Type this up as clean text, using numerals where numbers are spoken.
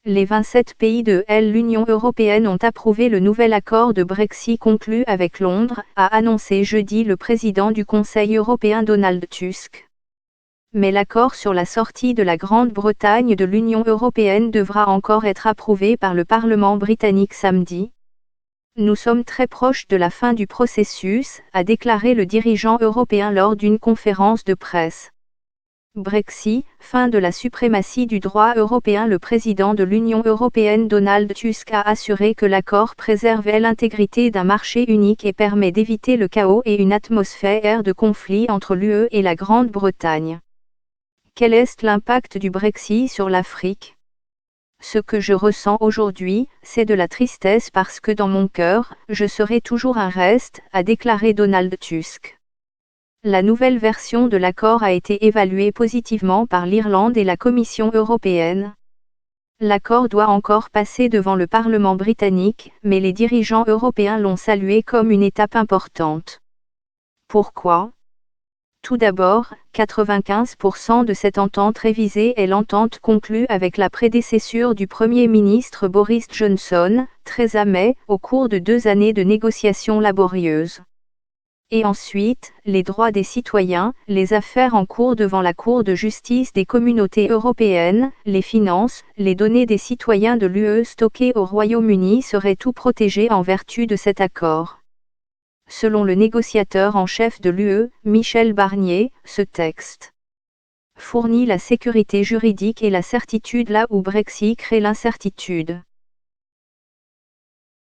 Les 27 pays de l'Union européenne ont approuvé le nouvel accord de Brexit conclu avec Londres, a annoncé jeudi le président du Conseil européen Donald Tusk. Mais l'accord sur la sortie de la Grande-Bretagne de l'Union européenne devra encore être approuvé par le Parlement britannique samedi. Nous sommes très proches de la fin du processus, a déclaré le dirigeant européen lors d'une conférence de presse. Brexit, fin de la suprématie du droit européen. Le président de l'Union européenne Donald Tusk a assuré que l'accord préservait l'intégrité d'un marché unique et permet d'éviter le chaos et une atmosphère de conflit entre l'UE et la Grande-Bretagne. Quel est l'impact du Brexit sur l'Afrique ? Ce que je ressens aujourd'hui, c'est de la tristesse parce que dans mon cœur, je serai toujours un reste, a déclaré Donald Tusk. La nouvelle version de l'accord a été évaluée positivement par l'Irlande et la Commission européenne. L'accord doit encore passer devant le Parlement britannique, mais les dirigeants européens l'ont salué comme une étape importante. Pourquoi ? Tout d'abord, 95% de cette entente révisée est l'entente conclue avec la prédécessure du Premier ministre Boris Johnson, Theresa May, au cours de 2 années de négociations laborieuses. Et ensuite, les droits des citoyens, les affaires en cours devant la Cour de justice des communautés européennes, les finances, les données des citoyens de l'UE stockées au Royaume-Uni seraient tout protégées en vertu de cet accord. Selon le négociateur en chef de l'UE, Michel Barnier, ce texte fournit la sécurité juridique et la certitude là où Brexit crée l'incertitude.